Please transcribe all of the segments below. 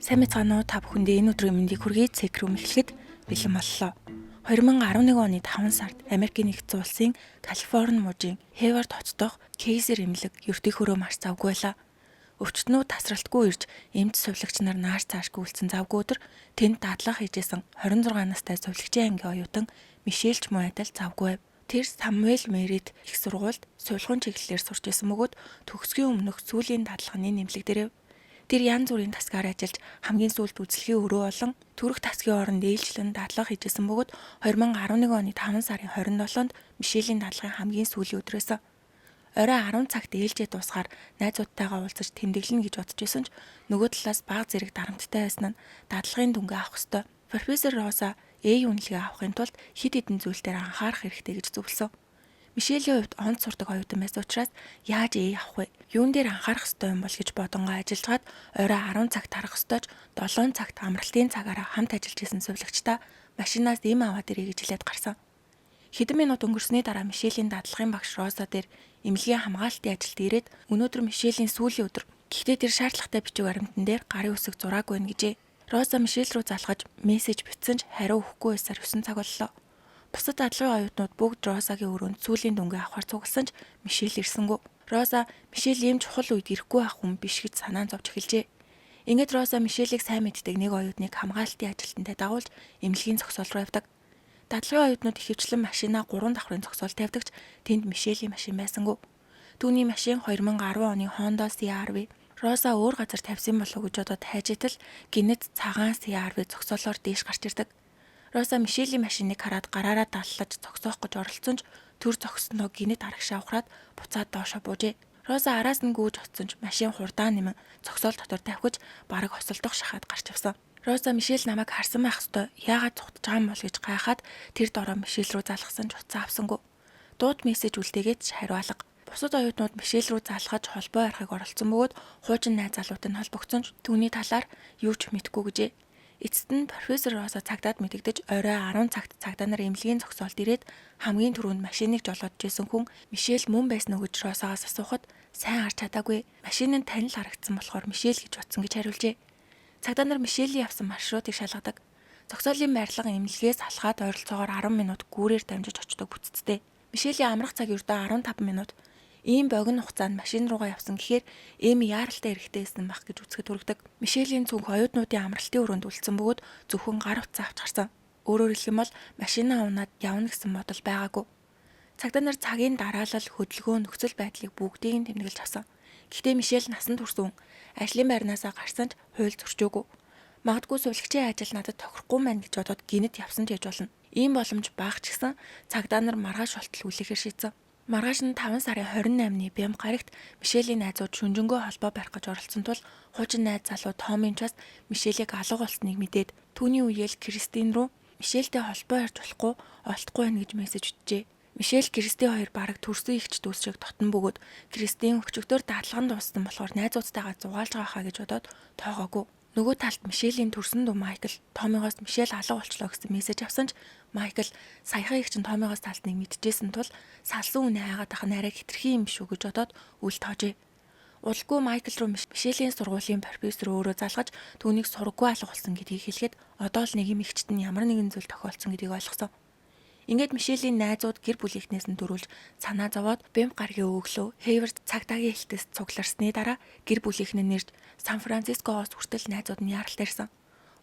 Сайн мэцгаануу та бүхэндээ энэ өдрийн мэндийг хүргэе. Цэг рүү эхлэхэд бэлэн боллоо. 2011 оны 5 сард Америкийн нэгдсэн улсын Калифорни мужийн Хейвард хот дох Кейсер эмнэлэг ердөө хөрөө марч завгүй байлаа. Өвчтнүүд тасралтгүй ирж эмч сувлагч нар нааш цаашгүй үлдсэн завгүй өдөр тэнд дадлага хийжсэн 26 настай сувлагчийн ангийн оюутан Мишель ч муу адил завгүй байв. Тэр Самуэль Мэрид их сургуульд сувилгын чиглэлээр сурч исэн бөгөөд төгсгийн өмнөх сүүлийн дадлагын нэмлэг дээрээ тэр янз бүрийн тасгаар ажиллаж хамгийн сүүлд үзлэхийн өрөө болон төрөх тасгийн оронд ээлжлэн дадлага хийжсэн бөгөөд 2011 оны 5 сарын 27-нд Мишелийн дадлагын хамгийн сүүлийн өдрөөс орой 10 цагт ээлжээ дуусгаар найзуудтайгаа уулзаж тэмдэглэнэ гэж бодож исэн ч нөгөө талаас бага зэрэг дарамттай байсан нь дадлагын дүнгээ авах ёстой. Профессор Роза үнэлгээ авахын тулд хэд хэдэн зүйл дээр анхаарах хэрэгтэй гэж зөвлөсөн. Мишелийн хувьд онц сурдаг оюутан байсан учраас яаж авах вэ? Юун дээр анхаарах ёстой юм бол гэж бодонгоо ажиллажгаад орой 10 цагт харах ёстойч 7 цагт амралтын цагаараа хамт ажиллаж исэн сувлагчтай машинаас аваад ирэй гэж хэлээд гарсан. Хэдэн минут өнгөрсний дараа Мишелийн дадлагын багш Роза дээр эмнэлгийн хамгаалтын ажилд ирээд өнөөдөр Мишелийн сүүлийн өдөр. Гэхдээ тэр шаардлагатай бичиг баримтан дээр гарын үсэг зураг байна гэжээ. Роза Мишель рүү залгаж мессеж бичсэн ч хариу өгөхгүй байсаар 9 цаг боллоо. Бусад дадлагын оюутнууд бүгд Розагийн өрөөнд сүүлийн дүнгээ авахар цугласан ч Мишель ирсэнгүй. Роза Мишель ийм чухал үед ирэхгүй байх хүн биш гэж санаан зовж эхэлжээ. Ингээд Роза Мишелийг сайн мэддэг нэг оюутныг хамгаалтын ажилтнтай дагуулж эмнэлгийн зогсоол руу явдаг. Дадлагын оюутнууд ихэвчлэн машинаа 3 давхрын зогсоол тавьдагч тэнд Мишелийн машин байсангүй. Түүний машин 2010 оны Honda CR-V. Роза өөр газар тавьсан болов уу гэж бодоод хайжитал гинэт цагаан CR-V зогсоолоор дээш гарч ирдэг. Роза Мишелийн машиныг хараад гараараа даллаж зогсоох гэж оролцсон ч төр зогсноо гинэт арагшаа ухраад буцаад доошо буужээ. Роза араас нь гүйж оцсон ч машин хурдаа нэмэн зогсоол дотор тавхиж бараг хосолдох шахаад гарч явсан. Роза Мишель намайг харсан байх ёстой. Яагаад цухтаж байгаа юм бол гэж гайхаад тэр дороо Мишель рүү залгасан ч утсаа авсангүй. Дууд мессеж үлдээгээд ч хариу алга. Бусад оюутнууд Мишель рүү залгаж холбоо ярихыг оролцсон бөгөөд хуучин найз залуутай нь холбогдсон ч түүний талаар юу ч мэдэхгүй гэжээ. Эцэст нь профессор Роза цагдаад мэдэгдэж орой 10 цагт цагдаа нар эмнэлгийн зогсоолд ирээд хамгийн түрүүнд машиныг жолоодж исэн хүн Мишель мөн байсан уу гэж Розагаас асуухад сайн харж чадаагүй. Машин нь танил харагдсан болохоор Мишель гэж бодсон гэж хариулжээ. Цагдаа нар Мишелийн явсан маршрутыг шалгадаг. Зогсоолын байрлал эмнэлгээс алхаад ойролцоогоор 10 минут гүүрээр дамжиж очдог бүтцтэй. Мишелийн амрах цаг ердөө 15 минут. Ийм богино хугацаанд машин руугаа явсан гэхээр яаралтай эрэхтэй байсан байх гэж үзэхэд хүргэдэг. Мишелийн цүнх оюутнуудын амралтын өрөөнд үлдсэн бөгөөд зөвхөн гар утсаа авч гарсан. Өөрөөр хэлэх юм бол машинаа унаад явна гэсэн бодол байгаагүй. Цагдаа нар цагийн дараалал, хөдөлгөөн, нөхцөл байдлыг бүгдийг нь тэмдэглэж авсан. Гэхдээ Мишель насан турш ажлын байрнаасаа гарсан ч хууль зөрчөөгүй. Магадгүй сувлагчийн ажил надад тохирохгүй маань гэж бодоод гинэт явсан ч гэж болно. Ийм боломж бага ч гэсэн цагдаа нар маргааш болтол хүлээхээр шийдсэн. Маргааш нь 5 сарын 28-ны Бямб гарагт Мишелийн найзууд шүнжэнгөө холбоо барих гэж оролцсон тул хуучин найз залуу Томын чаас Мишелийг алга болсныг мэдээд түүний үеэл Кристин рүү Мишельтэй холбоо ярьж болохгүй олдохгүй байна гэж мессеж өчжээ. Мишель Кристин хоёр бараг төрсөн ихч дүүс шиг дотн бөгөөд Кристин өчигдөр дадлаган дууссан болохоор найзуудтайгаа зугаалж байгаа хаа гэж бодоод тоогоогүй. Нөгөө талд Мишелийн төрсөн дүү Майкл Томигоос Мишель алга болчлоо гэсэн мессеж авсан ч Майкл саяхан их чинь Томигоос талтныг мэдчихсэн тул салсан үнэ хайгаад ах нь арай хитрхи юм шүү гэж бодоод үл тоожээ. Удалгүй Майкл руу Мишелийн сургуулийн профессор өөрөө залгаж түүнийг сургаггүй алга болсон гэдгийг хэлэхэд одоо л нэг юм ихчт нь ямар нэгэн зүйл тохиолдсон гэдгийг ойлгосон. Ингээд Мишелийн найзууд гэр бүлийнхнээс нь төрүүлж санаа зовоод Бямб гарагийн өглөө Хейвард цагдаагийн хэлтэст цугларсны дараа гэр бүлийнхэн нь нэрж Сан Францискогоос хүртэл найзууд нь яаралтай ирсэн.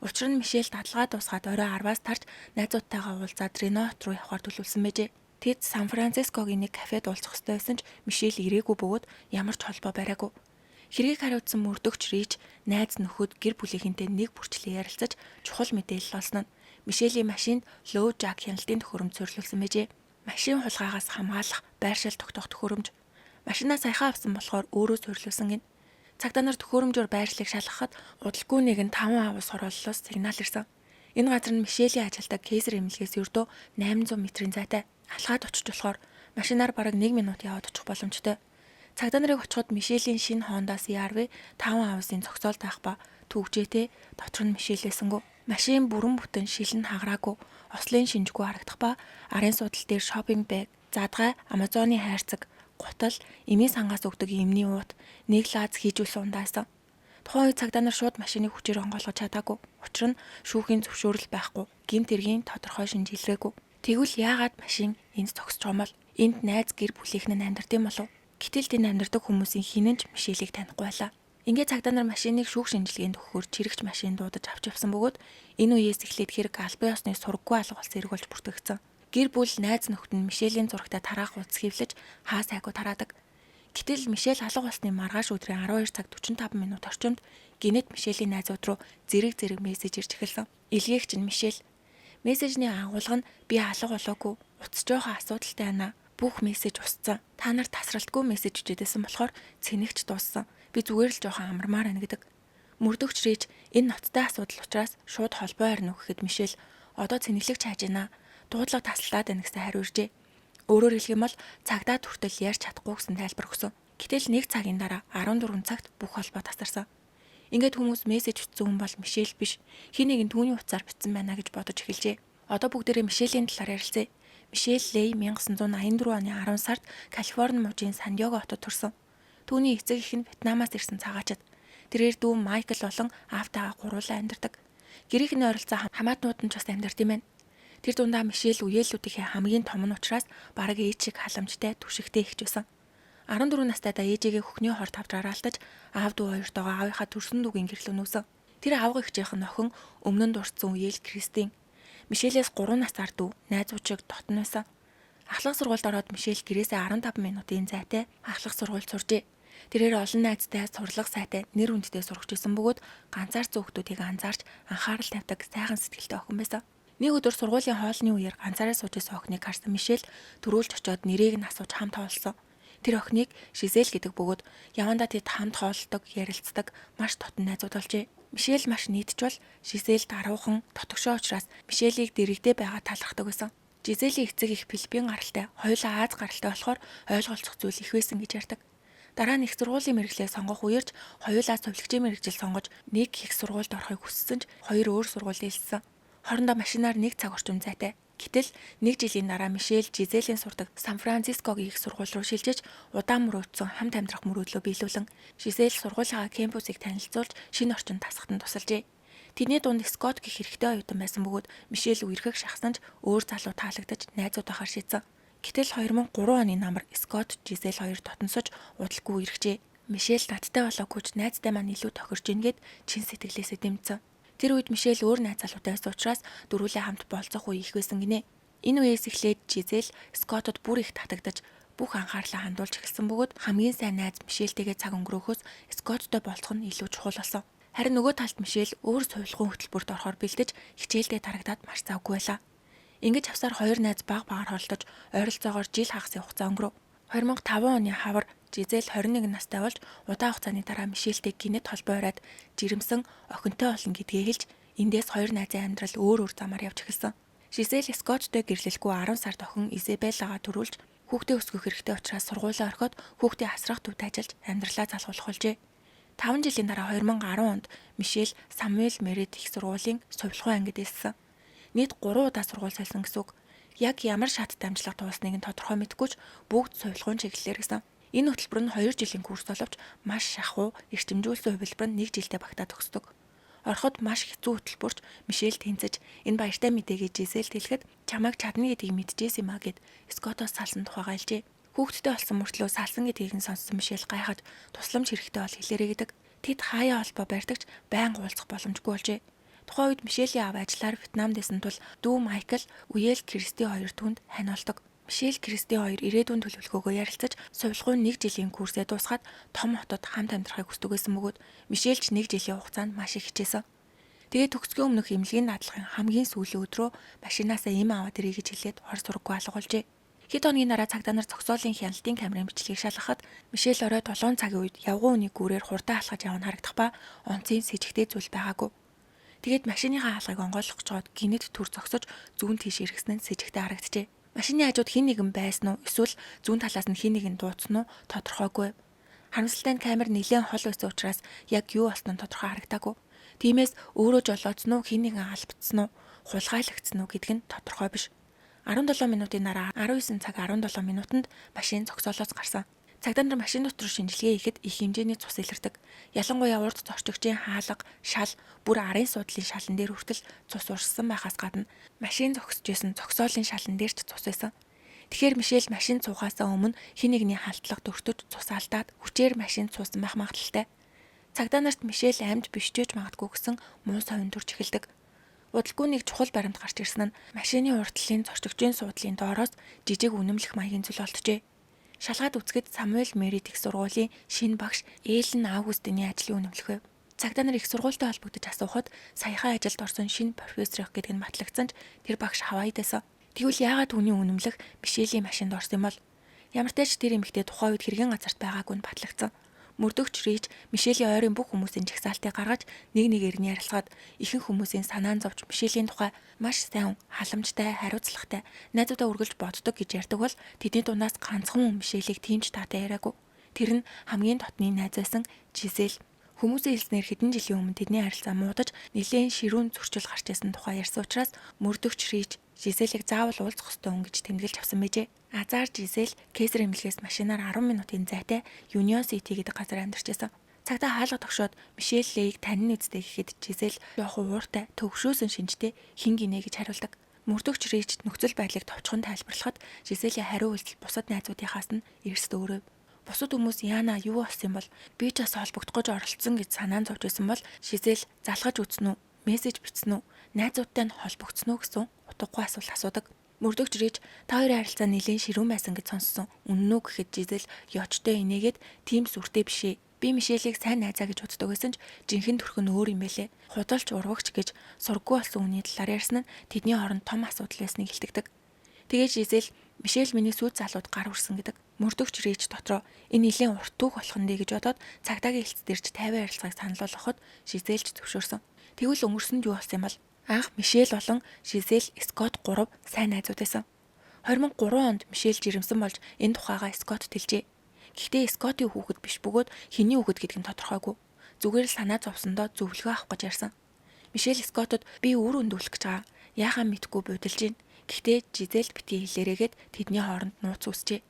Учир нь Мишель дадлагаа дуусгаад орой 10-аас тарж найзуудтайгаа уулзаад Ренот руу явахаар төлөвлөсөн байжээ. Тэд Сан Францискогийн нэг кафед уулзах ёстой байсан ч Мишель ирээгүй бөгөөд ямар ч холбоо бариагүй. Хэргийг хариуцсан мөрдөгч Рич найз нөхөд гэр бүлийнхэнтэй нэг бүрчлэн ярилцаж чухал мэдээлэл олсон нь Мишелийн машинд Лоу Жак хяналтын төхөөрөмж суурилсан байжээ. Машин хулгайгаас хамгаалах байршил тогтоох төхөөрөмж. Машинаа саяхан авсан болохоор өөрөө суурилсан гин. Цагдаа нар төхөөрөмжөөр байршлыг шалгахад удалгүй нэг нь 5 аваас хорооллоос сигнал ирсэн. Энэ газар нь Мишелийн ажилдаг Кейсер эмнэлгээс ердөө 800 метрийн зайтай. Алхаад очиж болохоор машинаар бараг 1 минут яваад очих боломжтой. Цагдаа нарыг очиход Мишелийн шинэ Honda CR-V 5 аваасын зогсоол таах ба түүгжээтэй дотор нь Мишель байсангүй. Машин бүрэн бүтэн шилэн хагараагүй, ослын шинжгүй харагдах ба арын суудал дээр шопинг бэг, задгай, Амазоны хайрцаг, гутал, эмийн сангаас өгдөг эмний уут, нэг лаз хийжүүлсэн ундаасан. Тухайн үед цагдаа нар шууд машиныг хүчээр онгойлгож чадаагүй. Учир нь шүүхийн зөвшөөрөл байхгүй. Гэмт хэргийн тодорхой шинжилгээгүй. Тэгвэл яагаад машин энд зогсож байгаа юм бол? Энд найз гэр бүлийнхэн нь амьдардаг юм болов? Гэтэл тэнд амьдардаг хүмүүсийн хинэн ч Мишелийг танихгүй байлаа. Ингээд цагдаа нар машиныг шүүх шинжилгээнд өгөхөөр чирэгч машин дуудаж авч явсан бөгөөд энэ үеэс эхлээд хэрэг албан ёсны сургаггүй алга болсон хэрэг болж бүртгэгдсэн. Гэр бүл найз нөхд нь Мишелийн зурагтаа тараах утас хэвлэж хаа сайгүй тараадаг. Гэтэл Мишель алга болсны маргааш өдрийн 12 цаг 45 минут орчимд гинэт Мишелийн найзууд руу зэрэг мессеж ирж эхэлсэн. Илгээгч нь Мишель. Мессежний агуулга нь би алга болоогүй. Утас жоохон асуудалтай байна. Бүх мессеж устсан. Та нар тасралтгүй мессеж үжидсэн болохоор цэнэгч дууссан. Би зүгээр л жоохон амармаар байна гэдэг. Мөрдөгч Рэж энэ ноцтой асуудал учраас шууд холбоо харна гэхэд Мишель одоо цэнэглэгч хайж байна. Дуудлага таслаад байна гэсэн хариу иржээ. Өөрөөр хэлэх юм бол цагдаа хүртэл ярьж чадахгүй гэсэн тайлбар өгсөн. Гэтэл нэг цагийн дараа 14 цагт бүх холбоо тасарсан. Ингээд хүмүүс мессеж бичсэн хүн бол Мишель биш. Хин нэг нь түүний утсаар бичсэн байна гэж бодож эхэлжээ. Одоо бүгдээрээ Мишелийн талаар ярилцъя. Мишель Лей 1984 оны 10 сард Калифорни мужийн Сан-Диего хотод төрсөн. Түүний эцэг эх нь Вьетнамаас ирсэн цагаачд. Тэрээр дүү Майкл болон аавтайгаа гуруулаа амьдардаг. Гэрийнхний ойролцоо хамаатнууд нь ч бас амьдард юм байна. Тэр дундаа Мишель үеэлүүдийнхээ хамгийн том нь учраас бараг ээж шиг халамжтай түшигтэй ихч байсан. 14 настайдаа ээжигээ хөхний хорт авч араалтаж аав дүү хоёртойгоо аавынхаа төрсөн дүүгийн гэрлөө нүүсэн. Тэр аавга ихчийнх нь охин өмнө нь дурдсан үеэл Кристин. Мишелээс 3 насаар дүү найзууд шиг дотн байсан. Ахлах сургуульд ороод Мишель гэрээсээ 15 минутын зайтай ахлах сургуульд суржээ. Тэрээр олон найзтай сурлага сайтай нэр хүндтэй сурагч исэн бөгөөд ганцаар зөвхтүүдийг анзаарч анхаарал тавьдаг сайхан сэтгэлтэй охин байсан. Нэг өдөр сургуулийн хоолны үеэр ганцаараа сууж байсан охиныг харсан Мишель төрүүлж очиод нэрийг нь асууж хамт хооллосон. Тэр охиныг Жизель гэдэг бөгөөд явандаа тэд хамт хооллдог, ярилцдаг маш дотн найзууд болжээ. Мишель маш нийтжвал Жизель даруухан, тотгошоо учраас Мишелийг дэрэгдээ байгаа талархдаг байсан. Жизелийн эцэг их Филиппин гаралтай, хоёулаа Аз гаралтай болохоор ойлголцох зүйл их байсан гэж ярьдаг. Дараа нь их сургуулийн мэргэжлээ сонгох үеэрч хоёулаа совилгчийн мэргэжил сонгож нэг их сургуульд орохыг хүссэн ч хоёр өөр сургуульд илсэн. Хоорондоо машинаар 1 цаг орчим зайтай. Гэтэл 1 жилийн дараа Мишель Жизелийн сурдаг Сан Францискогийн их сургууль руу шилжиж удаан мөрөөдсөн хамт амьдрах мөрөөдлөө биелүүлэн Жизель сургуулийнхаа кампусыг танилцуулж шинэ орчинд тасахтан тусалжээ. Тэдний дунд Скот гэх хэрэгтэй оюутан байсан бөгөөд Мишель үерхэх шахсан ч өөр залуу таалагдаж найзуудаараа шийдсэн. Гэтэл 2003 оны намар Скот Жизель хоёр дотносож удалгүй иржээ. Мишель надтай болоогүй ч найзтай маань илүү тохирж ийнгээд чин сэтгэлээсээ дэмжсэн. Тэр үед Мишель өөр найз залуутай байсан учраас дөрвөлээ хамт болцох үе их байсан гинэ. Энэ үеэс эхлээд Жизель Скотод бүр их татагдаж бүх анхаарлаа хандуулж эхэлсэн бөгөөд хамгийн сайн найз Мишельтэйгээ цаг өнгөрөөхөөс Скоттой болцох нь илүү чухал болсон. Харин нөгөө талд Мишель өөр сувилгын хөтөлбөрт орохоор бэлдэж хичээлдээ тарагдаад маш завгүй байлаа. Ингэж авсаар хоёр найз багаар холдож ойролцоогоор жил хагасын хугацаа өнгөрөв. 2005 оны хавар Жизель 21 настай болж удаан хугацааны дараа Мишельтэй гинэт холбоо ураад жирэмсэн охинтой болно гэдгээ хэлж эндээс хоёр найзын амьдрал өөр замаар явж эхэлсэн. Жизель Скоттой гэрлэлгүй 10 сард охин Изабеллагаа төрүүлж хүүхдээ өсгөх хэрэгтэй учраас сургуулаа орхиод хүүхдээ асрах төвд ажиллаж амьдралаа залгуулах болжээ. 5 жилийн дараа 2010 онд Мишель Самуэль Мерит их сургуулийн сувилгын ангид элсэн. Нийт 3 удаа сургууль сольсон гэсэн үг. Яг ямар шаттай амжилт туулсныг нь тодорхой мэдгүй ч бүгд сувилгын чиглэлээр гэсэн. Энэ хөтөлбөр нь 2 жилийн курс боловч маш шахуу эрчимжүүлсэн хувилбар нь 1 жилдээ багтаад төгсдөг. Ороход маш хэцүү хөтөлбөрч Мишель тэнцэж энэ баяртай мэдээгээ Жизельд хэлэхэд чамайг чадна гэдгийг мэдчихсэн юм а гэд Скотоос салсан тухайгаа хэлжээ. Хүүхдтэй болсон мөртлөө салсан гэдгийг нь сонссон Мишель гайхаж тусламж хэрэгтэй бол хэлээрэй гэдэг. Тэд хаяа холбоо барьдагч байнга уулзах боломжгүй болжээ. Тухайн үед Мишелийн аав ажиллаар Вьетнамд байсан тул дүү Майкл үеэл Кристи хоёр түнд хань болдог. Мишель Кристи хоёр ирээдүйн төлөвлөгөөгөө ярилцаж сувилгын 1 жилийн курсээ дуусгаад том хотод хамт амьдрахыг хүсдэг байсан бөгөөд Мишель ч 1 жилийн хугацаанд маш их хичээсэн. Тэгээд төгсгөө өмнөх эмнэлгийн дадлахын хамгийн сүүлийн өдрөө машинаасаа эм аваад ирэй гэж хэлээд хор сургаггүй алга болжээ. Хэд хоногийн дараа цагдаа нар зогсоолын хяналтын камерын бичлэгийг шалгахад Мишель орой 7 цагийн үед явган үнийг гүүрээр хурдан алхаж явна харагдах ба онцын сэжигтэй зүйл байгаагүй. Тэгээд машиныхаа хаалгыг онгойлгох гэж чод гинэт төр зогсож зүүн тийш эргэсэн нь сэжигтэй харагджээ. Машины хажууд хэн нэгэн байсан уу эсвэл зүүн талаас нь хэн нэгэн дуудсан уу тодорхойгүй. Харамсалтай нь камер нэлээд хол байсан учраас яг юу болсон нь тодорхой харагдаагүй. Тиймээс өөрөө жолоодсон уу хэн нэгэн албацсан уу хулгайлагдсан уу гэдг нь тодорхой биш. 17 минутын дараа 19 цаг 17 минутанд машин зогсоолоос гарсан. Цагдаа нар машин дотор шинжилгээ хийхэд их хэмжээний цус илэрдэг. Ялангуяа урд зорчигчийн хаалга, шал, бүр арын суудлын шалан дээр хүртэл цус урссан байхаас гадна машин зогсож исэн зогсоолын шалан дээр ч цус байсан. Тэгэхээр Мишель машин цугаасаа өмнө хэн нэгний халтлага дөртөж цус алдаад хүчээр машин цуусан байх магадлалтай. Цагдаа нарт Мишель амьд биш ч магадгүй гэсэн муу совин төрж эхэлдэг. Удалгүй нэг чухал баримт гарч ирсэн нь машины уртлын зорчигчийн суудлын доороос жижиг үнэмлэх маягийн зүйл олджээ. Шалгаад үзэхэд Самуэль Мерид их сургуулийн шинэ багш Эллен Аугустины ажлын үнэмлэх байв. Цагдаа нар их сургуультай холбогдож асуухад саяхан ажилд орсон шинэ профессор их гэдэг нь батлагдсан ч тэр багш Хавайд байсан. Тэгвэл яагаад түүний үнэмлэх Мишелийн машинд орсон юм бол? Ямар ч тач тэр эмэгтэй тухайн үед хэргийн газарт байгаагүй нь батлагдсан. Мөрдөгч Рич Мишелийн ойрын бүх хүмүүсийн жагсаалтыг гаргаж нэг нэгээр нь ярилцгаад ихэнх хүмүүсийн санаан зовж Мишелийн тухай маш сайн, халамжтай, хариуцлагатай, найзуудаа үргэлж боддог гэж ярьдаг бол тэдний дундаас ганцхан хүн Мишелийг тиймч таатай яриагүй. Тэр нь хамгийн дотны найз байсан Жизель. Хүмүүсийн хэлснээр хэдэн жилийн өмнө тэдний харилцаа муудаж нэлээд ширүүн зөрчил гарч ирсэн тухай ярьсан учраас мөрдөгч Рич Жизелийг заавал уулзах ёстой хүн гэж тэмдэглэж авсан байжээ. Азар Жизель Кейсер эмнэлгээс машинаар 10 минутын зайтай Union City гэдэг газар амьдарч байсан. Цагдаа хаалга тогшоод Мишель Лейг танин үздэй гэхэд Жизель яг ууртай төвшөөсөн шинжтэй хин гинэ гэж хариулдаг. Мөрдөгч Рич нөхцөл байдлыг товчхон тайлбарлахад Жизелийн хариу үйлдэл бусад найзуудынхаас нь эрс дөөрөв. Бусад хүмүүс Яна юу болсон юм бол би ч бас холбогдох гэж оролцсон гэж санаан зовж байсан бол Жизель залгаж үзнэ үү, мессеж бичсэн үү, найзуудтай нь холбогдсон уу гэсэн утгагүй асуулт асуудаг. Мөрдөгч Рич та хоёрын харилцаа нэлээд ширүүн байсан гэж сонссон. Үнэн үү гэхэд Жизель ёчтой инээгээд тийм сүртэй бишээ. Би Мишелийг сайн найзаа гэж үздэг байсан ч жинхэнэ төрх нь өөр юм байлээ. Худалч урвагч гэж сургуу болсон хүний талаар ярьсан нь тэдний хооронд том асуудал байсныг илтгэдэг. Тэгээд Жизель Мишель миний сүйд залууд гар үрсэн гэдэг. Мөрдөгч Рич дотроо энэ нэлээд урт түүх болох нь гэж бодоод цагдаагийн хэлц дээрч 50 ярилцлагыг санал болгоход Жизель ч зөвшөөрсөн. Тэгвэл өнгөрсөнд юу болсон юм бол? Анх Мишель болон Жизель, Скот 3 сайн найзууд байсан. 2003 онд Мишель жирэмсэн болж энэ тухайгаа Скотт хэлжээ. Гэхдээ Скоттын хүүхэд биш бөгөөд хэний хүүхэд гэдг нь тодорхойгүй. Зүгээр л санаа зовсондоо зөвлөгөө авах гэж ярьсан. Мишель Скоттод би үр өндүүлэх гэж байгаа. Яахаа мэдгүй будилж гин. Гэхдээ Жизель битгий хэлээрээгээд тэдний хооронд нууц үүсчээ.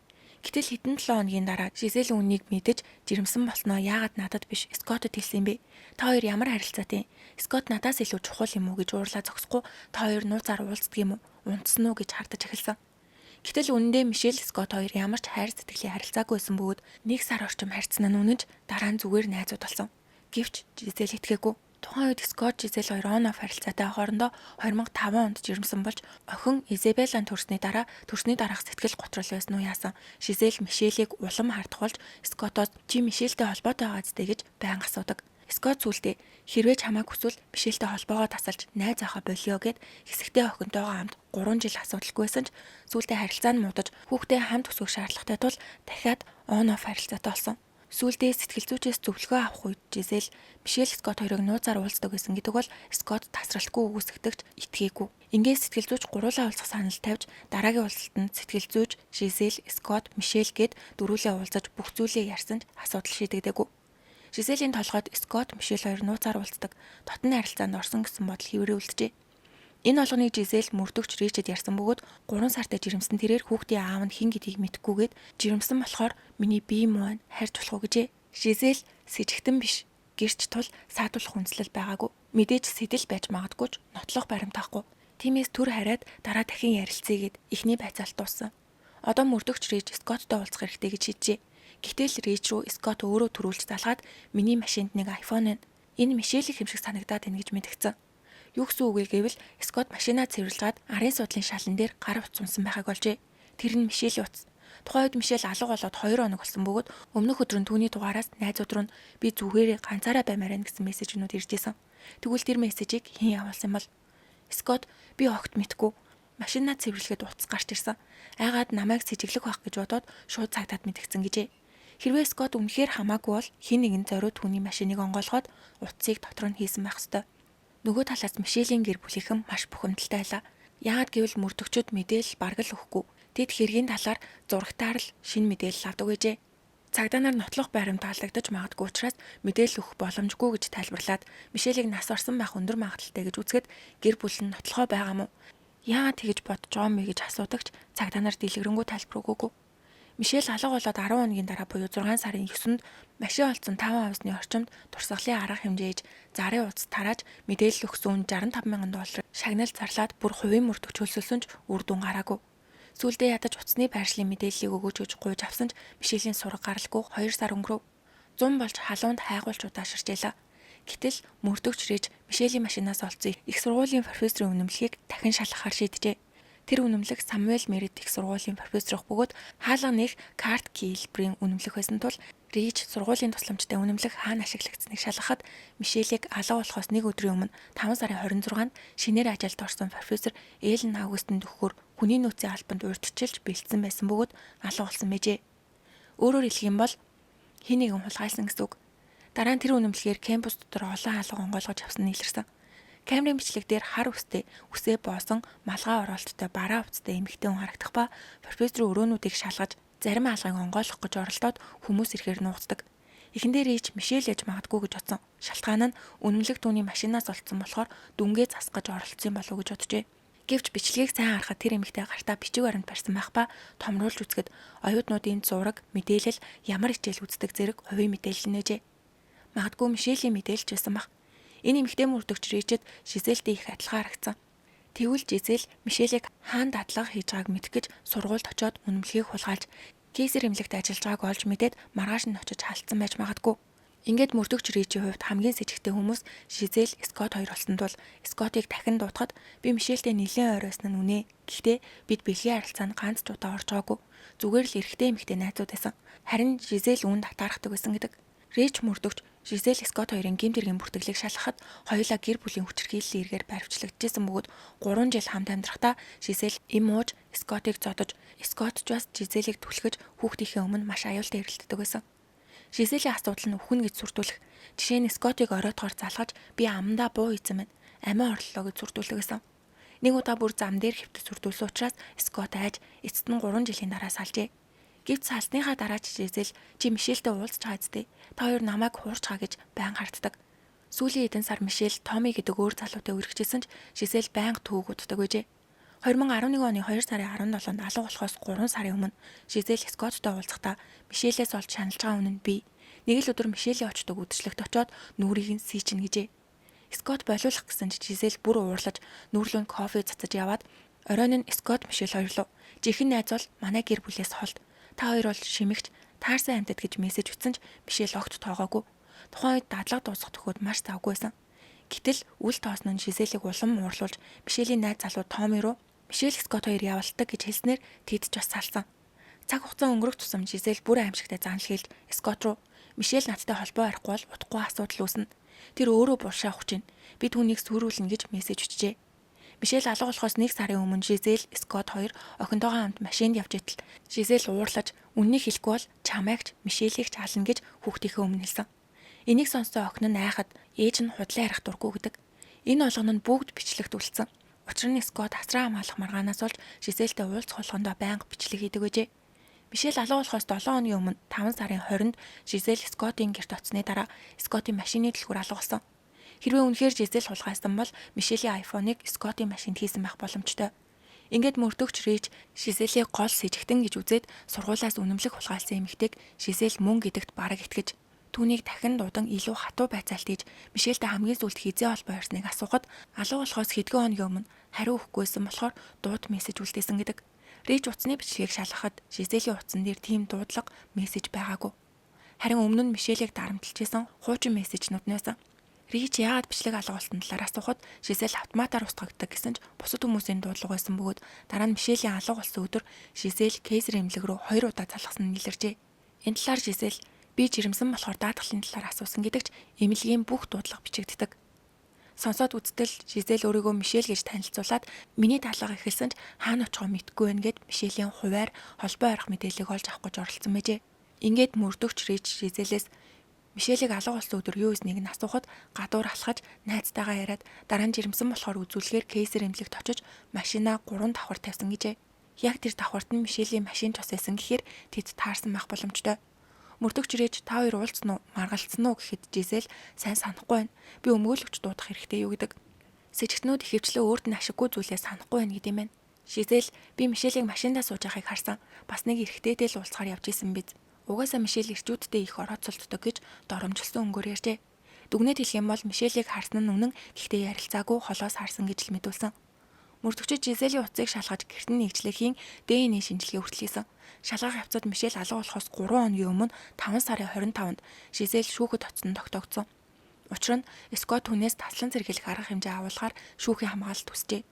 Гэтэл хэдэн 7 хоногийн дараа Жизель үнийг мэдэж жирэмсэн болсноо яагаад надад биш Скоттод хэлсэн юм бэ? Та хоёр ямар харилцаатай? Скотт надаас илүү чухал юм уу гэж уурлаа зогсохгүй та хоёр нууцаар уулздаг юм уу? Унтсан уу гэж хардаж эхэлсэн. Гэтэл үнэндээ Мишель Скотт хоёр ямар ч хайр сэтгэлийн харилцаагүй байсан бөгөөд 1 сар орчим харьцсан нь үнэнч дараа нь зүгээр найзууд болсон. Гэвч Жизель итгээгүй. Тухайн үед Скотт Жизель хоёр он-офф харилцаатай хоорондоо 2005 онд жирэмсэн болж охин Изабеллан төрсний дараах сэтгэл готрол байсан уу яасан. Жизель Мишелийг улам хардах болж Скоттоос чи Мишельтэй холбоотой байгаа зү гэж байнга асуудаг. Скотт сүултээ хэрвээ чамайг хүсвэл Мишельтэй холбоогоо тасалж найз ахаа болио гэд хэсэгтэй охинтойгоо хамт 3 жил асуудалгүй байсан ч сүүлдээ харилцаа нь муудаж хүүхдээ хамт өсгөх шаардлагатай тул дахиад on-off харилцаатай болсон. Сүүлдээ сэтгэл зүйчээс зөвлөгөө авах үед Жизель Мишель Скотт хоёрыг нууцаар уулздаг гэсэн гэдэг бол Скотт тасралтгүй үгүйсгдэгч итгээгүй. Ингээд сэтгэл зүйч гуруулаа уулзах санал тавьж дараагийн уулзалтанд сэтгэл зүйч Жизель, Скотт, Мишель гэд дөрвөлээ уулзаж бүх зүйлээ ярьсан ч асуудал шийдэгдээгүй. Жизелийн толгойд Скотт, Мишель хоёр нууцаар уулздаг, дотны харилцаанд орсон гэсэн бодол хэврээ үлджээ. Энэ олгоныг Жизель мөрдөгч Ричэд ярьсан бөгөөд 3 сартай жирэмсэн тэрээр хүүхдийн аав нь хэн гэдгийг мэдэхгүйгээд жирэмсэн болохоор миний бие муу харьж болох уу гэжээ. Жизель сэжигтэн биш. Гэрч тул саадуулах хүнслэл байгаагүй. Мэдээж сэтэл байж магадгүй ч нотлох баримтаахгүй. Тиймээс төр хараад дараа дахин ярилцъя гэд эхний байцаалт дууссан. Одоо мөрдөгч Рич Скотттой уулзах хэрэгтэй гэж шийджээ. Гэтэл Рич рүү Скотт өөрөө төрүүлж залгаад миний машинд нэг iPhone байна. Энэ Мишелийг хэмшиг санагдаад байна гэж мэдгдсэн. Юу гэсэн үг вэ гэвэл Скотт машинаа цэвэрлэгээд арын суудлын шалан дээр гар утсунсан байхаг олжээ. Тэр нь Мишелийн утас. Тухайн үед Мишель алга болоод 2 хоног болсон бөгөөд өмнөх өдөр нь түүний дугаараас найзууд руу би зүгээрээ ганцаараа баймаар байна гэсэн мессежнүүд ирж исэн. Тэгвэл тэр мессежийг хэн явуулсан бол? Скотт би огт мэдгүй. Машинаа цэвэрлэхэд утас гарч ирсэн. Айгаад намайг сэжиглэх байх гэж бодоод шууд цагдаад мэдгдсэн гэжээ. Хэрвээ Скотт үнэхээр хамаагүй бол хин нэгэн зориуд түүний машиныг онгойлгоод утсыг дотор нь хийсэн байх ёстой. Нөгөө талаас Мишелийн гэр бүлийнхэн маш бухимдалтай байлаа. Яагаад гэвэл мөрдөгчөд мэдээлэл бараг л өгөхгүй. Тэд хэргийн талаар зурагтаар л шинэ мэдээлэл авдаг гэжээ. Цагдаа нар нотлох баримт таалагдаж магадгүй учраас мэдээлэл өгөх боломжгүй гэж тайлбарлаад Мишелийг нас орсон байх өндөр магадaltaй гэж үзэхэд гэр бүл нь нотлохоо байгаа мó. Яагаад тэгэж бодож байгаа юм бэ гэж асуудагч цагдаа нар дэлгэрэнгүй тайлбар өгөөгүй. Мишель алга болоод 10 хоногийн дараа буюу 6 сарын 9-нд машин олцсон 5 авсны орчимд туршлагын арга хэмжээж зарын утас тарааж мэдээлэл өгсөн $65,000 шагналд зарлаад бүр хувийн мөрдөх чөлсөлсөн ч үр дүн гараагүй. Сүүлдээ ядаж утасны байршлын мэдээллийг өгөөч гэж гуйж авсан ч Мишелийн сураг гаралгүй 2 сар өнгөрөв. 100 болж халуунд хайгуулж удаашрчээлаа. Гэтэл мөрдөгч Рэж Мишелийн машинаас олцсон их сургуулийн профессорын үнэмлэхийг дахин шалгахаар шийджээ. Тэр үнэмлэх Самуэль Мерит их сургуулийн профессорох бөгөөд хаалга нэх Карт Килбрийн үнэмлэх байсан тул Рич сургуулийн тусламжтай үнэмлэх хаана ашиглагдсныг шалгахад Мишелийг алга болохоос нэг өдрийн өмнө 5 сарын 26-нд шинээр ажилд орсон профессор Эллен Аугустын дөхөөр хүний нөөцийн албанд урьдчилж бэлдсэн байсан бөгөөд алга болсон мэжээ. Өөрөөр хэлэх юм бол хин нэгэн хулгайлсан гэсэн үг. Дараа нь тэр үнэмлэхээр кампус дотор олон алга онгойлгож авсан нь илэрсэн. Камерын бичлэг дээр хар үстэй, үсээ боосон, малгай оролттой бараа хувцастай эмэгтэй хүн харагдах ба профессор өрөөнүүдийг шалгаж зарим алгыг онгойлгох гэж оролдоод хүмүүс ирэхээр нууцдаг. Эхэндээ Рич Мишель яж магадгүй гэж бодсон. Шалтгаан нь үнэмлэх түүний машинаас олдсон болохоор дүнгээ засгаж оролцсон болов уу гэж боджээ. Гэвч бичлэгийг сайн харахад тэр эмэгтэй гартаа бичиг баримт барьсан байх ба томруулж үзэхэд оюутнуудын зураг, мэдээлэл, ямар хичээл үздэг зэрэг хувийн мэдээлэл нээжээ. Магадгүй Мишелийн мэдээлж байсан баг. Энэ эмэгтэй мөрдөгч Ричэд Жизельтэй их адилхан харагдсан. Тэгвэл Жизель Мишелийг хаан дадлага хийж байгааг мэдэх гэж сургуульд очиод үнэмлэхийг хулгайлж кейсер эмнэлэгт ажиллаж байгааг олж мэдээд маргааш нь очиж халтсан байж магадгүй. Ингээд мөрдөгч Ричийн хувьд хамгийн с ิจ гтэй хүмүүс Жизель, Скот хоёр болсон тул Скотыг дахин дуутахад би Мишельтэй нэлээд ойроосон нь үнэ. Гэхдээ бид бэлгийн харилцаанд ганц ч удаа орж байгаагүй. Зүгээр л эрэгтэй эмэгтэй найзууд байсан. Харин Жизель үүнд татаархдаг байсан гэдэг. Рич мөрдөгч Жизель Скот хоёрын гэмт хэргийн бүртгэлийг шалгахад хоёулаа гэр бүлийн хүчирхийллийн эргээр баривчлагдчихсан бөгөөд 3 жил хамт амьдрахдаа Жизель им ууж Скотыг зодож, Скот ч бас Жизелийг түлхэж хүүхдийнхээ өмнө маш аюултай хэрэлддэг байсан. Жизелийн асуудал нь үхэн гэж сүрдүүлэх. Жишээ нь Скотыг оройтгоор залгаж би амандаа буу хийсэн байна. Амиа орлоо гэж сүрдүүлэх гэсэн. Нэг удаа бүр зам дээр хэвтэж сүрдүүлсэн учраас Скот айж эцэст нь 3 жилийн дараа салжээ. Гэвч салсныхаа дараа Жизель чи Мишельтэй уулзч байгаа зү. Та хоёр намайг хуурч байгаа гэж байн харддаг. Сүүлийн хэдэн сар Мишель Томи гэдэг өөр залуутай үргэлжлэсэн ч Жизель байнга түүгүүддэг байжээ. 2011 оны 2 сарын 17-нд алга болохоос 3 сарын өмнө Жизель Скоттой уулзахдаа Мишелээс олж шаналж байгаа үнэ нь би. Нэг л өдөр Мишелийн очдог үдшилтэд очиод нүрийг нь сийчин гэжээ. Скот болиулах гэсэн ч Жизель бүр уурлаж нүрлүүнд кофе цацаж яваад оройн нь Скот Мишель хоёрлоо. Жихэн найз бол манай гэр бүлээс холд. Та хоёр бол шимэгч, таарсан амьтад гэж мессеж ütсэн ч Мишель огт тоогоогүй. Тухайн үед дадлага дуусгах төхөөд маш завгүй байсан. Гэтэл үл тоосон нь Жизелийг улам уурлуулж Мишелийн найз залуу Томи руу Мишель Скот хоёр явуулдаг гэж хэлснээр тэд ч бас салсан. Цаг хугацаа өнгөрөх тусам Жизель бүр аимшигтай занал хэлж Скот руу Мишель надтай холбоо барихгүй бол утгагүй асуудал үүснэ. Тэр өөрөө булшаа ухаж байна. Би түүнийг сүрүүлнэ гэж мессеж өчжээ. Мишель алга болохоос 1 сарын өмнө Жизель, Скот хоёр охинтойгоо хамт машинд явж итэл Жизель уурлаж үннийг хэлэхгүй бол чамайгч Мишелийг ч ална гэж хүүхдийнхээ өмнө хэлсэн. Энийг сонссон охин нь айхад ээж нь худлаа ярих дурггүй гэдэг. Энэ олгон нь бүгд бичлэгт үлдсэн. Учир нь Скот асраа хамгаалах маргаанаас болж Жизельтэй уулзах болгондоо байнга бичлэг хийдэг байжээ. Мишель алга болохоос 7 хоногийн өмнө 5 сарын 20-нд Жизель Скотын гэрт очсны дараа Скотын машины дэлгүүр алга болсон. Хэрвээ үнэхээр Жизель хулгайсан бол Мишелийн айфоныг Скотын машинд хийсэн байх боломжтой. Ингээд мөрдөгч Рич Жизелийг гол с ิจ гтэн гэж үзээд сургуулиас үнэмлэх хулгайлсан эмэгтэйг Жизель мөн гэдэгт бараг итгэж түүнийг дахин дуудан илүү хатуу байцаалт хийж Мишельтэй хамгийн сүүлд хизээ холбоо ярьсныг асуухад алга болохоос хэдхэн хоногийн өмнө хариу өгөхгүйсэн болохоор дууд мессеж үлдээсэн гэдэг. Рич утасны бичлэгийг шалгахад Жизелийн утсан дээр тийм дуудлага мессеж байгаагүй. Харин өмнө нь Мишелийг дарамтлажсэн хуучин мессежнүүд нээсэн. Рич яагаад бичлэг алга болсон талаар асуухад Жизель автоматар устгагддаг гэсэн ч бусад хүмүүсийн дуудлага байсан бөгөөд дараа нь Мишелийн алга болсон өдөр Жизель кейсер эмнэлэг рүү 2 удаа залгасан нь илэржээ. Энэ талаар Жизель би жирэмсэн болохоор даатгалын талаар асуусан гэдэгч эмнэлгийн бүх дуудлага бичигддэг. Сонсоод үзтэл Жизель өөрийгөө Мишель гэж танилцуулаад миний дадлага эхэлсэн ч хаана очихоо мэдэхгүй байна гэд Мишелийн хуваар холбоо ойрох мэдээллийг олж авах гэж оролцсон мэжээ. Ингээд мөрдөгч Рич Жизелээс Мишелийг алга болсон өдөр юу хийснийг нь асуухад гадуур алхаж найзтайгаа яриад дараа нь жирэмсэн болохоор үзүүлэхээр кейсер эмнэлэгт очиж машинаа 3 давхар тавьсан гэжээ. Яг тэр давхарт нь Мишелийн машин цус байсан гэхээр тэд таарсан байх боломжтой. Мөрдөгч Рич та хоёр уулзсан уу, маргалцсан уу гэхэд Жизель сайн санахгүй байна. Би өмгөөлөгч дуудах хэрэгтэй юу гэдэг. Сэжигтнүүд ихэвчлэн өөрт нь ашиггүй зүйлээ санахгүй байна гэдэм байх. Жизель би Мишелийг машиндаа сууж байгааг харсан. Бас нэг эрэгтэйтэй л уулзахаар явж исэн биз. Угаасаа Мишель ирчүүдтэй их орооцолддог гэж доромжилсан өнгөөр ярьжээ. Дүгнэж хэлэх юм бол Мишелийг харсан нь үнэн, гэхдээ ярилцаагүй холоос харсан гэж л мэдүүлсэн. Мөрдөгчид Жизелийн утсыг шалгаж гэртэн нэгжлэхийн ДНХ шинжилгээ хүртэл хийсэн. Шалгах явцад Мишель алга болохоос 3 хоногийн өмнө 5 сарын 25-нд Жизель шүүхэд очсон тогтоогдсон. Учир нь Скот хүнээс таслан зэрэглэх арга хэмжээ агуулгаар шүүхийн хамгаалалт хүсжээ.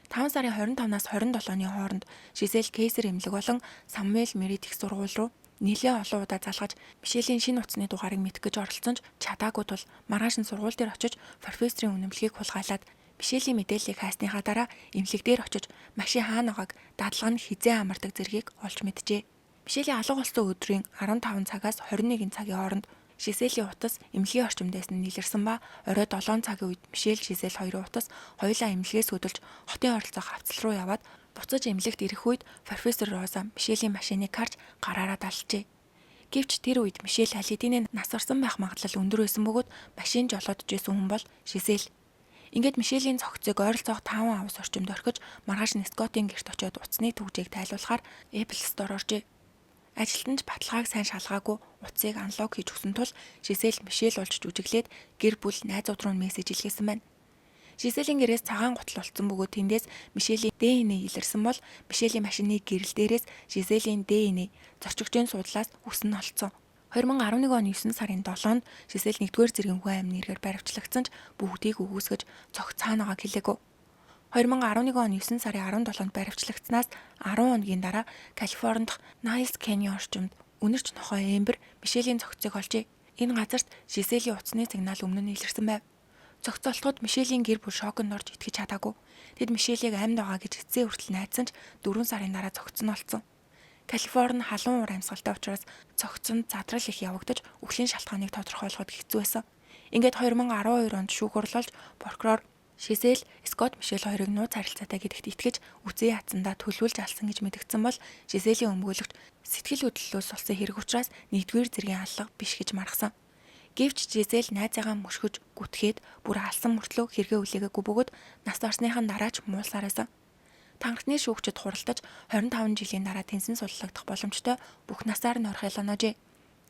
5 сарын 25-наас 27-ны хооронд Жизель Кейсер эмнэлэг болон Самуэль Мерит их сургууль руу нэлээд олон удаа залгаж Мишелийн шинэ утасны дугаарыг мэдэх гэж оролцсон ч чадаагүй тул маргааш нь сургууль дээр очиж профессорын үнэмлэхийг хулгайлаад Мишелийн мэдээллийг хайсныхаа дараа эмнэлэг дээр очиж машин хаана байгааг дадлага нь хизээ амардаг зэргийг олж мэджээ. Мишелийн алга болсон өдрийн 15 цагаас 21 цагийн хооронд Жизелийн утас эмнэлгийн орчимдээс нь нийлэрсэн ба орой 7 цагийн үед Мишель Жизель хоёрын утас хоёулаа эмнэлгээс хөдөлж хотын оролцоо хавцал руу яваад буцаж эмнэлэгт ирэх үед профессор Роза Мишелийн машиныг харж гараараа далжээ. Гэвч тэр үед Мишель аль хэдийн нас орсон байх магадлал өндөр байсан бөгөөд машин жолоодж байсан хүн бол Жизель. Ингээд Мишелийн цогцыг ойролцоох 5 авс орчимд орхиж маргааш нь Скотийн гэрт очиод утасны төвжийг тайлбарлахаар Apple Store оржээ. Ажилтнч баталгааг сайн шалгаагүй утсыг анлог хийж өгсөн тул Жизель Мишель уулж жүжиглээд гэр бүл найзууд руу мессеж илгээсэн байна. Жизелийн гэрээс цагаан гутал олцсон бөгөөд тэндээс Мишелийн ДНХ илэрсэн бол Мишелийн машины гэрэл дээрээс Жизелийн ДНХ зорчигчийн судлаас үс нь олцсон. 2011 оны 9 сарын 7-нд Жизель 1-р зэргийн хүн амны нэрээр баривчлагдсан ч бүгдийг үгүйсгэж цогц цаанаага хэлээгүй. 2011 оны 9 сарын 17-нд баривчлагдсанаас 10 хоногийн дараа Калифорнид Найлс Canyon орчимд үнэрч нохой Эмбер Мишелийн цогцыг олжээ. Энэ газарт Жизелийн утасны сигнал өмнө нь илэрсэн байв. Цогцолтод Мишелийн гэр бүл шоконд орж итгэж чадаагүй. Тэд Мишелийг амьд байгаа гэж эцсийн хүртэл найдсан ч 4 сарын дараа цогц нь олцсон. Калифорни халуун уур амьсгалтай учраас цогцонд задрал их явагдаж үхлийн шалтгааныг тодорхойлоход хэцүү байсан. Ингээд 2012 онд шүүх хурлуулж прокурор Жизель Скот Мишель хоёрыг нууц харилцаатай гэдэгт итгэж үцэн язандаа төлөвлөж алсан гэж мэдгдсэн бол Жизелийн өмгөөлөгч сэтгэл хөдлөлөөс болсон хэрэг учраас 1-р зэргийн аллага биш гэж маргасан. Гэвч Жизель найзаагаа мөшгөж гүтгээд бүр алсан мөртлөө хэрэгээ үлээгээгүй бөгөөд нас орсныхан дараа ч муулсаар байсан. Танхны шүүгчид хуралдаж 25 жилийн дараа тэнцэн суллагдах боломжтой бүх насаар нь орхиол оноожээ.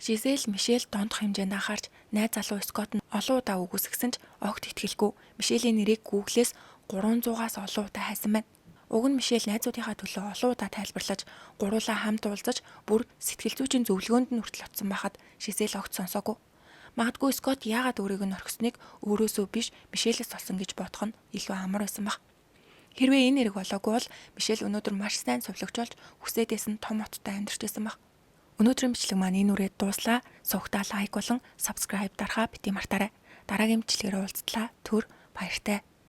Жизель Мишель дондох хэмжээнд анхаарч найз залуу Скот нь олон удаа үгүйсгсэн ч огт итгэлгүй Мишелийн нэрийг Google-с 300-аас олон удаа хайсан байна. Уг нь Мишель найзуудынхаа төлөө олон удаа тайлбарлаж гуруулаа хамт уулзаж бүр сэтгэл зүйчийн зөвлөгөөнд нь хүртэл очсон байхад Жизель огт сонсоогүй. Магадгүй Скот яагаад өөрийг нь орхисныг өөрөөсөө биш Мишелээс олсон гэж бодох нь илүү амар байсан баг. Хэрвээ энэ хэрэг болоогүй бол Мишель өнөөдөр маш сайн сувлагч болж хүсээдээс нь том хоттой амьдарч байсан баг. Өнөөдрийн бичлэг маань энэ үрээд дууслаа. Сувгтаа лайк болон subscribe дарахаа бити мартаарай. Дараагийн бичлэгээр уулзтлаа. Түр баяртай.